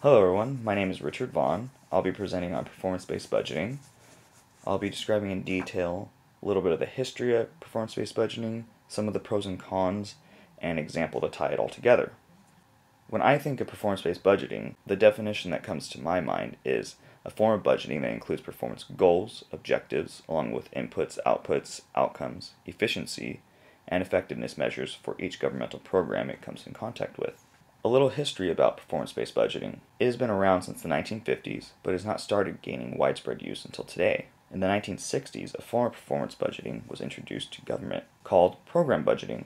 Hello everyone, my name is Richard Vaughn. I'll be presenting on performance-based budgeting. I'll be describing in detail a little bit of the history of performance-based budgeting, some of the pros and cons, and an example to tie it all together. When I think of performance-based budgeting, the definition that comes to my mind is a form of budgeting that includes performance goals, objectives, along with inputs, outputs, outcomes, efficiency, and effectiveness measures for each governmental program it comes in contact with. A little history about performance-based budgeting. It has been around since the 1950s, but has not started gaining widespread use until today. In the 1960s, a form of performance budgeting was introduced to government called program budgeting.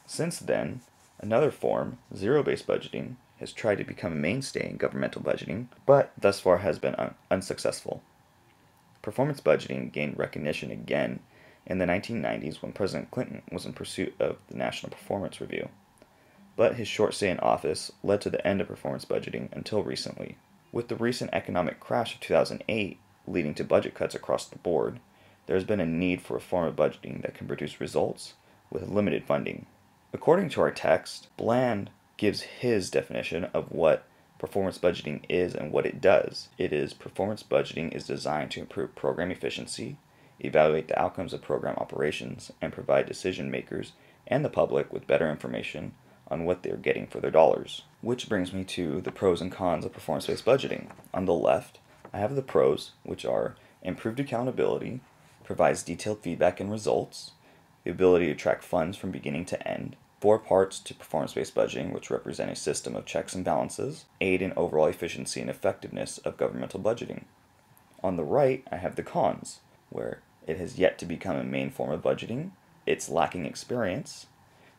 Since then, another form, zero-based budgeting, has tried to become a mainstay in governmental budgeting, but thus far has been unsuccessful. Performance budgeting gained recognition again in the 1990s when President Clinton was in pursuit of the National Performance Review. But his short stay in office led to the end of performance budgeting until recently. With the recent economic crash of 2008 leading to budget cuts across the board, there has been a need for a form of budgeting that can produce results with limited funding. According to our text, Bland gives his definition of what performance budgeting is and what it does. It is performance budgeting is designed to improve program efficiency, evaluate the outcomes of program operations, and provide decision makers and the public with better information on what they're getting for their dollars. Which brings me to the pros and cons of performance-based budgeting. On the left, I have the pros, which are improved accountability, provides detailed feedback and results, the ability to track funds from beginning to end, 4 parts to performance-based budgeting, which represent a system of checks and balances, aid in overall efficiency and effectiveness of governmental budgeting. On the right, I have the cons, where it has yet to become a main form of budgeting, it's lacking experience,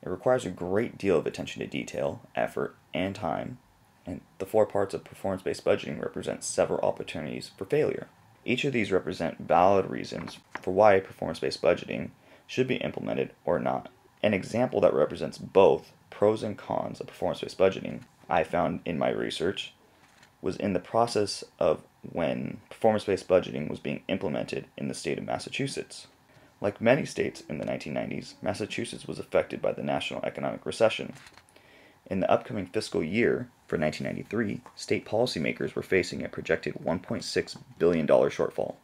it requires a great deal of attention to detail, effort, and time, and the 4 parts of performance-based budgeting represent several opportunities for failure. Each of these represent valid reasons for why performance-based budgeting should be implemented or not. An example that represents both pros and cons of performance-based budgeting I found in my research was in the process of when performance-based budgeting was being implemented in the state of Massachusetts. Like many states in the 1990s, Massachusetts was affected by the national economic recession. In the upcoming fiscal year for 1993, state policymakers were facing a projected $1.6 billion shortfall.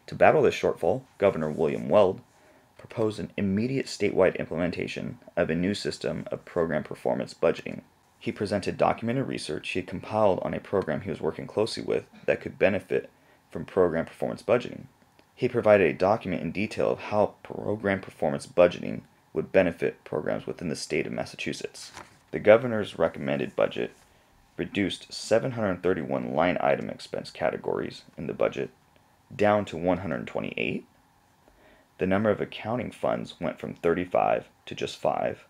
To battle this shortfall, Governor William Weld proposed an immediate statewide implementation of a new system of program performance budgeting. He presented documented research he had compiled on a program he was working closely with that could benefit from program performance budgeting. He provided a document in detail of how program performance budgeting would benefit programs within the state of Massachusetts. The governor's recommended budget reduced 731 line item expense categories in the budget down to 128. The number of accounting funds went from 35 to just 5.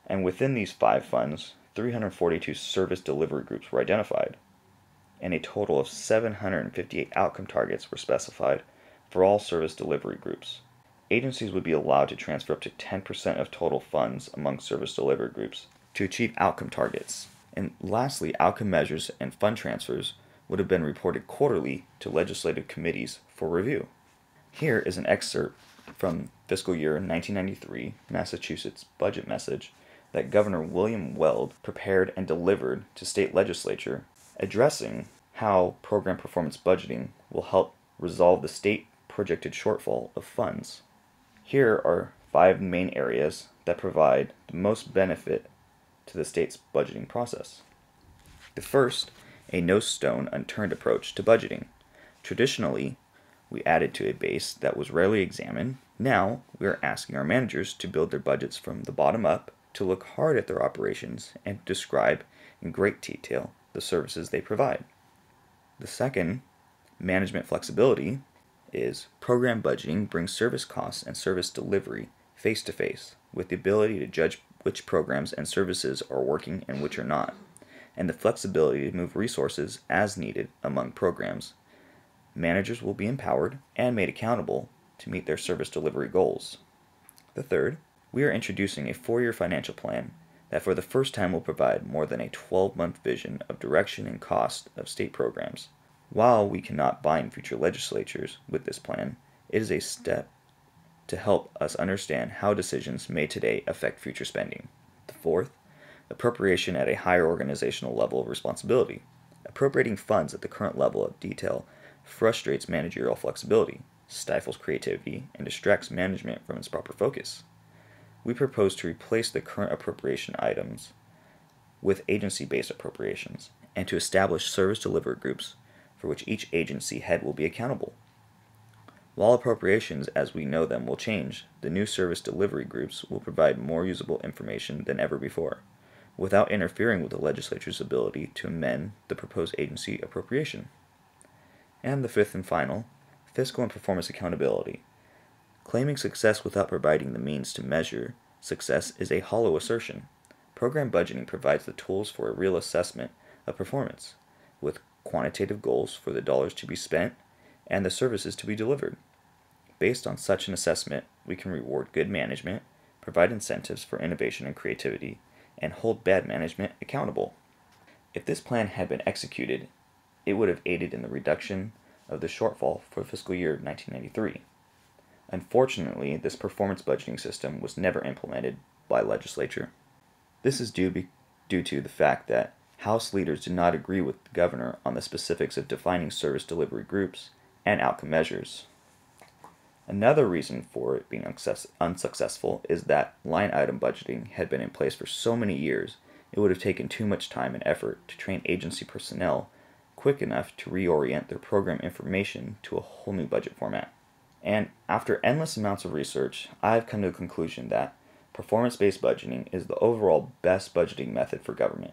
And within these 5 funds, 342 service delivery groups were identified, and a total of 758 outcome targets were specified for all service delivery groups. Agencies would be allowed to transfer up to 10% of total funds among service delivery groups to achieve outcome targets. And lastly, outcome measures and fund transfers would have been reported quarterly to legislative committees for review. Here is an excerpt from fiscal year 1993 Massachusetts budget message that Governor William Weld prepared and delivered to state legislature, addressing how program performance budgeting will help resolve the state projected shortfall of funds. Here are 5 main areas that provide the most benefit to the state's budgeting process. The first, a no stone unturned approach to budgeting. Traditionally, we added to a base that was rarely examined. Now, we are asking our managers to build their budgets from the bottom up, to look hard at their operations, and to describe in great detail the services they provide. The second, management flexibility, is program budgeting brings service costs and service delivery face to face, with the ability to judge which programs and services are working and which are not, and the flexibility to move resources as needed among programs. Managers will be empowered and made accountable to meet their service delivery goals. The third, we are introducing a 4-year financial plan that for the first time will provide more than a 12-month vision of direction and cost of state programs. While we cannot bind future legislatures with this plan, it is a step to help us understand how decisions made today affect future spending. The fourth, appropriation at a higher organizational level of responsibility. Appropriating funds at the current level of detail frustrates managerial flexibility, stifles creativity, and distracts management from its proper focus. We propose to replace the current appropriation items with agency-based appropriations, and to establish service delivery groups for which each agency head will be accountable. While appropriations as we know them will change, the new service delivery groups will provide more usable information than ever before, without interfering with the legislature's ability to amend the proposed agency appropriation. And the fifth and final, fiscal and performance accountability. Claiming success without providing the means to measure success is a hollow assertion. Program budgeting provides the tools for a real assessment of performance, with quantitative goals for the dollars to be spent and the services to be delivered. Based on such an assessment, we can reward good management, provide incentives for innovation and creativity, and hold bad management accountable. If this plan had been executed, it would have aided in the reduction of the shortfall for fiscal year 1993. Unfortunately, this performance budgeting system was never implemented by legislature. This is due to the fact that House leaders did not agree with the governor on the specifics of defining service delivery groups and outcome measures. Another reason for it being unsuccessful is that line item budgeting had been in place for so many years, it would have taken too much time and effort to train agency personnel quick enough to reorient their program information to a whole new budget format. And after endless amounts of research, I've come to the conclusion that performance-based budgeting is the overall best budgeting method for government.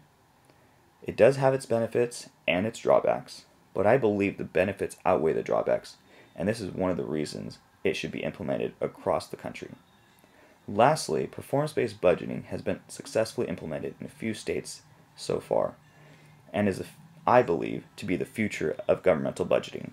It does have its benefits and its drawbacks, but I believe the benefits outweigh the drawbacks, and this is one of the reasons it should be implemented across the country. Lastly, performance-based budgeting has been successfully implemented in a few states so far, and is, I believe, to be the future of governmental budgeting.